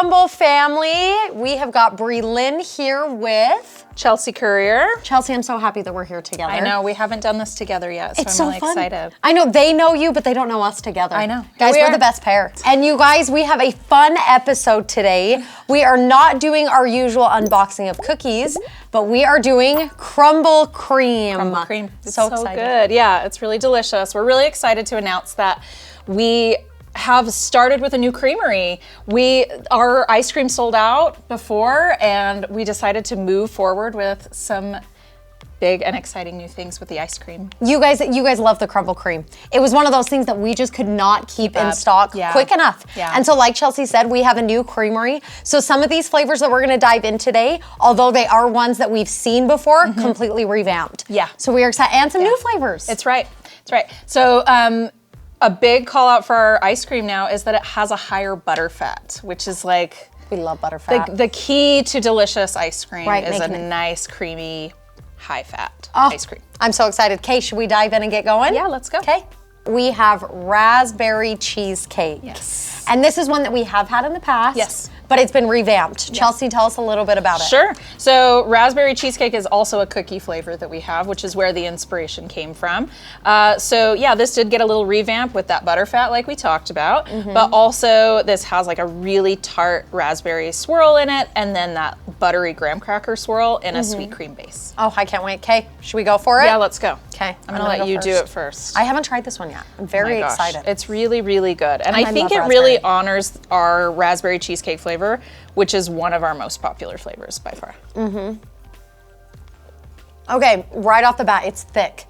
Crumbl family. We have got Brelynn here with Chelsea Courier. Chelsea. I'm so happy that we're here together. I know, we haven't done this together yet, so It's I'm really fun. excited. I know they know you, but they don't know us together. I know. Guys, we're the best pair. And you guys, we have a fun episode today. We are not doing our usual unboxing of cookies, but we are doing Crumbl Cream. Crumbl Cream. It's so so excited. good. Yeah, it's really delicious. We're really excited to announce that we have started with a new creamery. Our ice cream sold out before, and we decided to move forward with some big and exciting new things with the ice cream. You guys love the Crumbl Cream. It was one of those things that we just could not keep in stock quick enough. Yeah. And so like Chelsea said, we have a new creamery. So some of these flavors that we're gonna dive in today, although they are ones that we've seen before, completely revamped. Yeah. So we are excited, and some new flavors. It's right. It's right. So a big call out for our ice cream now is that it has a higher butter fat, which is like we love butterfat. the key to delicious ice cream is a making it nice, creamy, high fat ice cream. I'm so excited. Kay, should we dive in and get going? Yeah, let's go. Okay. We have raspberry cheesecake. Yes. And this is one that we have had in the past. Yes. But it's been revamped. Chelsea, tell us a little bit about it. Sure. So raspberry cheesecake is also a cookie flavor that we have, which is where the inspiration came from. So yeah, this did get a little revamp with that butterfat like we talked about, but also this has like a really tart raspberry swirl in it, and then that buttery graham cracker swirl in a sweet cream base. Oh, I can't wait. Kay, should we go for it? Yeah, let's go. Okay. I'm gonna let you do it first. I haven't tried this one yet. I'm very Oh my gosh, excited. It's really, really good. And I think love it really raspberry. honors our raspberry cheesecake flavor, which is one of our most popular flavors by far. Okay, right off the bat, it's thick.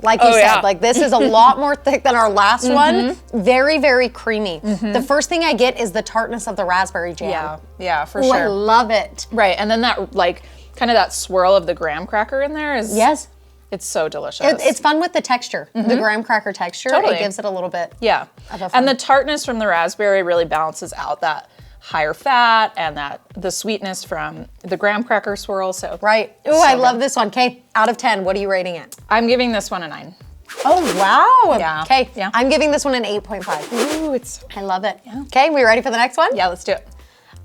Like you said, like this is a lot more thick than our last one. Very, very creamy. The first thing I get is the tartness of the raspberry jam. Yeah, yeah, for Ooh, I sure. love it. Right, and then that like kind of that swirl of the graham cracker in there is it's so delicious. It's fun with the texture, the graham cracker texture. Totally. It gives it a little bit. Yeah, and the tartness from the raspberry really balances out that higher fat and the sweetness from the graham cracker swirl. So Right. Ooh, I love this one. Kay, out of 10, what are you rating it? I'm giving this one a 9. Oh, wow. Yeah. Okay, Yeah. I'm giving this one an 8.5. Ooh, it's I love it. Okay, we ready for the next one? yeah. Let's do it.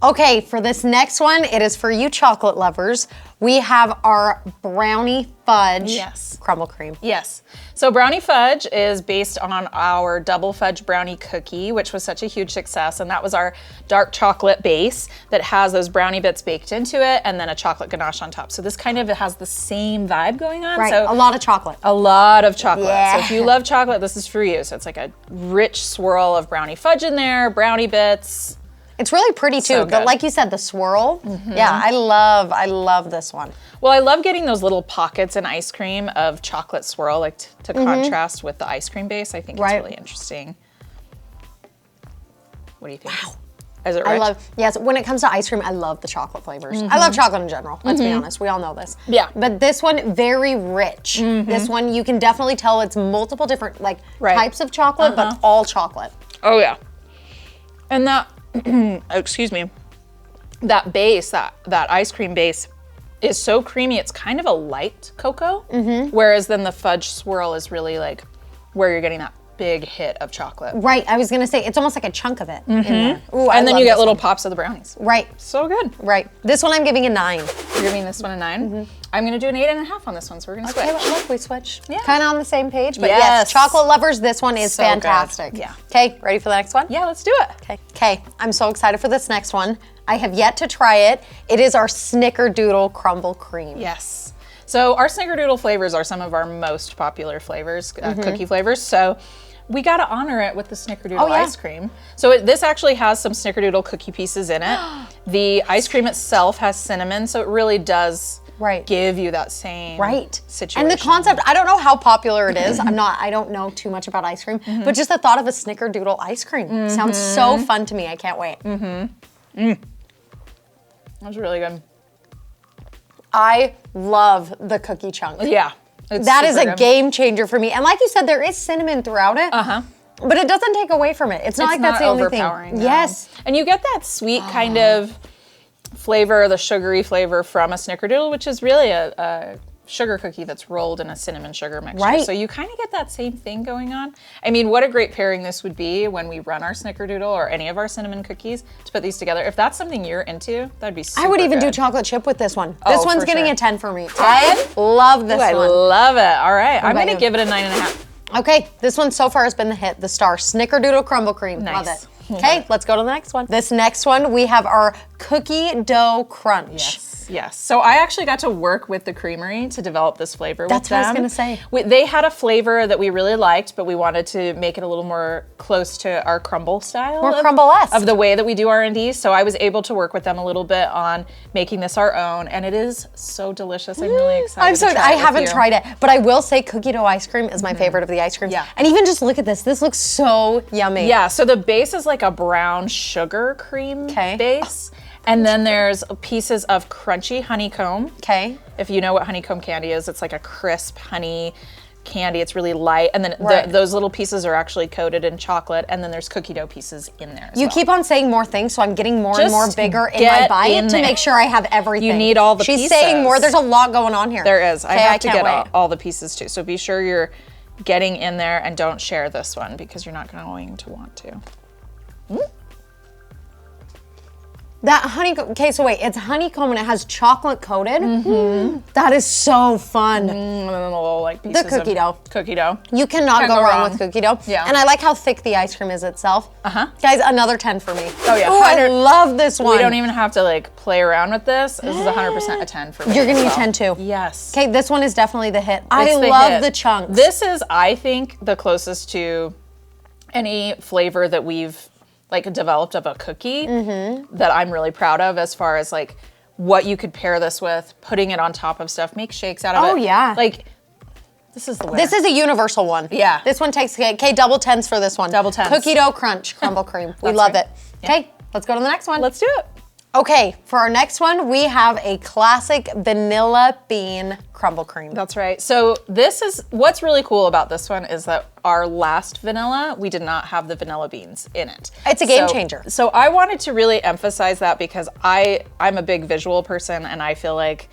Okay, for this next one, it is for you chocolate lovers. We have our Brownie Fudge Crumbl Cream. Yes. So Brownie Fudge is based on our double fudge brownie cookie, which was such a huge success. And that was our dark chocolate base that has those brownie bits baked into it and then a chocolate ganache on top. So this kind of has the same vibe going on. Right, So a lot of chocolate. a lot of chocolate. Yeah. So if you love chocolate, this is for you. So it's like a rich swirl of brownie fudge in there, brownie bits. It's really pretty too. So good. Like you said, the swirl. Yeah, I love this one. Well, I love getting those little pockets in ice cream of chocolate swirl, like to contrast with the ice cream base. I think it's really interesting. What do you think? Wow. Is it rich? Yes, when it comes to ice cream, I love the chocolate flavors. I love chocolate in general, let's be honest. We all know this. Yeah. But this one, very rich. This one, you can definitely tell it's multiple different types of chocolate, but all chocolate. Oh yeah. And that, excuse me, that base, that ice cream base is so creamy. It's kind of a light cocoa, whereas then the fudge swirl is really like where you're getting that big hit of chocolate. Right, I was gonna say, it's almost like a chunk of it in there. Ooh, And then you get little pops of the brownies. Right, So good. right. This one I'm giving a 9. You're giving this one a 9. I'm gonna do an 8.5 on this one, so we're gonna switch. Okay, look, we switch. Yeah. Kind of on the same page, but yes, Yes. chocolate lovers, this one is So good. fantastic. Yeah. Okay, ready for the next one? Yeah, let's do it. Okay. Okay, I'm so excited for this next one. I have yet to try it. It is our snickerdoodle Crumbl Cream. Yes. So our snickerdoodle flavors are some of our most popular flavors, cookie flavors. So we got to honor it with the snickerdoodle ice cream. So this actually has some snickerdoodle cookie pieces in it. The ice cream itself has cinnamon, so it really does give you that same situation. And the concept, I don't know how popular it is. I don't know too much about ice cream, but just the thought of a snickerdoodle ice cream sounds so fun to me. I can't wait. That was really good. I love the cookie chunk. Yeah. It's That is a good. game changer for me. And like you said, there is cinnamon throughout it. But it doesn't take away from it. It's not like that's the only thing. No. Yes. And you get that sweet kind of flavor, the sugary flavor from a snickerdoodle, which is really a sugar cookie that's rolled in a cinnamon sugar mixture. Right. So you kind of get that same thing going on. I mean, what a great pairing this would be when we run our snickerdoodle or any of our cinnamon cookies to put these together. If that's something you're into, that'd be super I would even good. do chocolate chip with this one. Oh, This one's for getting sure. a 10 for me. I love this I one. love it. All right. I'm about going to you? give it a 9.5. Okay, this one so far has been the hit, the star. Snickerdoodle Crumbl Cream. Nice. Love it. Okay, let's go to the next one. This next one, we have our cookie dough crunch. Yes. So I actually got to work with the creamery to develop this flavor with them. That's what I was gonna say. They had a flavor that we really liked, but we wanted to make it a little more close to our crumble style. More crumble-esque. Of the way that we do R&D. So I was able to work with them a little bit on making this our own, and it is so delicious. I'm really excited I'm so to try I it with haven't you. tried it, but I will say cookie dough ice cream is my favorite of the ice creams. Yeah. And even just look at this. This looks so yummy. Yeah, so the base is like a brown sugar cream base. And then there's pieces of crunchy honeycomb. Okay. If you know what honeycomb candy is, it's like a crisp honey candy. It's really light. And then Right. those little pieces are actually coated in chocolate. And then there's cookie dough pieces in there as You well. keep on saying more things, so I'm getting more and Just more bigger in my get bite in to there. make sure I have everything. You need all the She's saying more. pieces. There's a lot going on here. There is. I Okay, have to can't get wait. all the pieces too. So be sure you're getting in there and don't share this one because you're not going to want to. That honeycomb, okay, so wait, it's honeycomb and it has chocolate coated. That is so fun. And then little like pieces cookie dough. Cookie dough. You cannot Can't go go wrong wrong. with cookie dough. Yeah. And I like how thick the ice cream is itself. Guys, another 10 for me. Oh, yeah, Ooh, I 100 love this one. We don't even have to like play around with this. This is 100% a 10 for me. You're gonna as be well. 10 too. Yes. Okay, this one is definitely the hit. It's I the love hit. the chunks. This is, I think, the closest to any flavor that we've like developed of a cookie that I'm really proud of as far as like what you could pair this with, putting it on top of stuff, make shakes out of it. Oh, yeah. Like, this is the winner. This is a universal one. Yeah. This one takes, okay, double 10s for this one. Double 10s. Cookie dough crunch, Crumbl Cream. We That's love right. it. Okay, let's go to the next one. Let's do it. Okay, for our next one, we have a classic vanilla bean Crumbl Cream. That's right. So this is, what's really cool about this one is that our last vanilla, we did not have the vanilla beans in it. It's a game changer. So I wanted to really emphasize that because I'm a big visual person and I feel like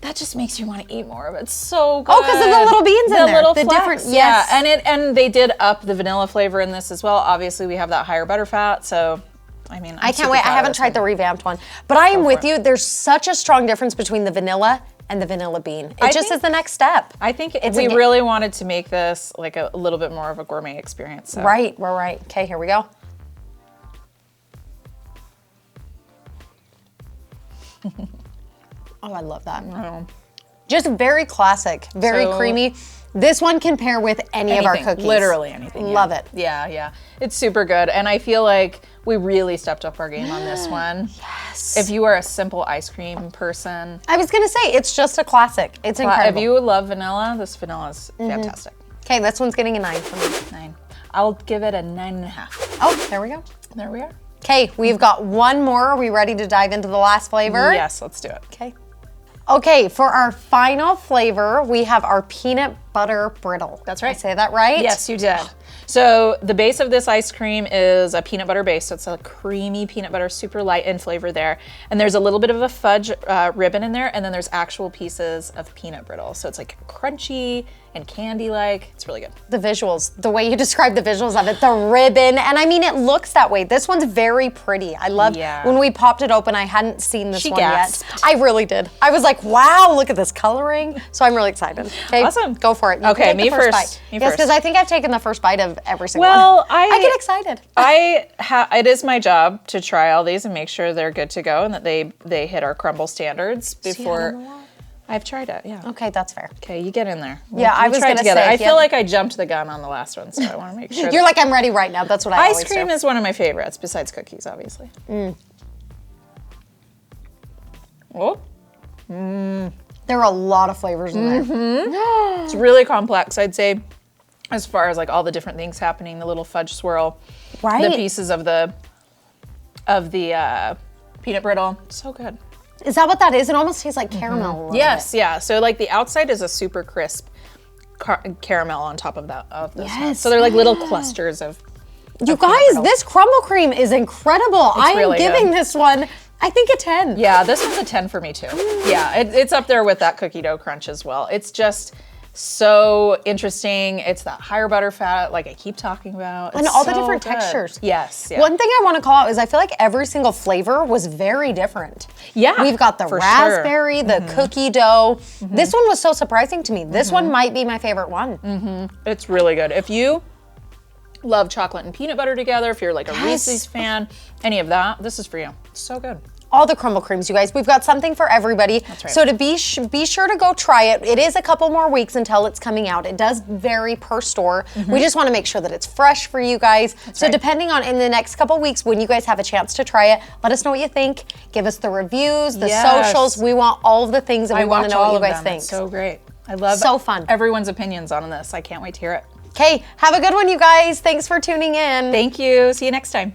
that just makes you want to eat more of it. It's so good. Oh, because of the little beans in there. The little the flecks, different, yes. Yeah, and they did up the vanilla flavor in this as well. Obviously we have that higher butter fat, so I mean, I can't wait. I haven't tried the revamped one. But I am with you. There's such a strong difference between the vanilla and the vanilla bean. It just is the next step. I think It's we a- really wanted to make this like a little bit more of a gourmet experience. So. Right, we're right. Okay, here we go. Oh, I love that. Just very classic, very So- creamy. This one can pair with any of our Anything, cookies. literally anything. yeah. Love it. Yeah, yeah. It's super good. And I feel like we really stepped up our game on this one. Yes. If you are a simple ice cream person, I was gonna say, it's just a classic. It's incredible. if you love vanilla, this vanilla is fantastic. Okay, this one's getting a 9 for me. 9. I'll give it a 9.5. Oh, there we go. There we are. Okay, we've got one more. Are we ready to dive into the last flavor? Yes, let's do it. Okay. Okay, for our final flavor, we have our peanut butter brittle. That's right. I say that right? Yes, you did. So the base of this ice cream is a peanut butter base. So it's a creamy peanut butter, super light in flavor there. And there's a little bit of a fudge ribbon in there. And then there's actual pieces of peanut brittle. So it's like crunchy and candy-like. It's really good. The visuals, the way you describe the visuals of it, the ribbon, and I mean, it looks that way. This one's very pretty. I love, Yeah. when we popped it open, I hadn't seen this She one gasped. yet. I really did. I was like, wow, look at this coloring. So I'm really excited. Okay, Awesome. Go for it. You Okay, can take me the first first. bite. Me Yes, first. because I think I've taken the first bite of every single Well, one. I get excited. it is my job to try all these and make sure they're good to go and that they hit our crumble standards before. I've tried it, yeah. Okay, that's fair. Okay, you get in there. Yeah, I was try it gonna together. say, I if you feel had- like I jumped the gun on the last one, so I want to make sure. You're like, I'm ready right now. That's what I ice always cream do. is one of my favorites besides cookies, obviously. Oh, There are a lot of flavors in there. it's really complex, I'd say, as far as like all the different things happening. The little fudge swirl, Right. the pieces of the peanut brittle, so good. Is that what that is? It almost tastes like caramel. a little Yes, yeah. So like the outside is a super crisp caramel on top of that this one. Yes. So they're like little clusters of. bit. You guys, this Crumbl Cream is incredible. I am really giving good. this one I think a 10. Yeah, this one's a 10 for me too. Yeah, it's up there with that cookie dough crunch as well. It's just so interesting. It's that higher butter fat, like I keep talking about. And all the different textures. Yes. Yeah. One thing I want to call out is I feel like every single flavor was very different. Yeah, We've got the raspberry, the cookie dough. This one was so surprising to me. This one might be my favorite one. It's really good. If you love chocolate and peanut butter together, if you're like a Reese's fan, any of that, this is for you. It's so good. All the Crumbl Creams, you guys. We've got something for everybody. That's right. So to be sure to go try it. It is a couple more weeks until it's coming out. It does vary per store. We just want to make sure that it's fresh for you guys. So depending on in the next couple weeks when you guys have a chance to try it, let us know what you think. Give us the reviews, the socials. We want all of the things and we want to know what you guys think. It's so great. I love fun. Everyone's opinions on this. I can't wait to hear it. Okay, have a good one, you guys. Thanks for tuning in. Thank you. See you next time.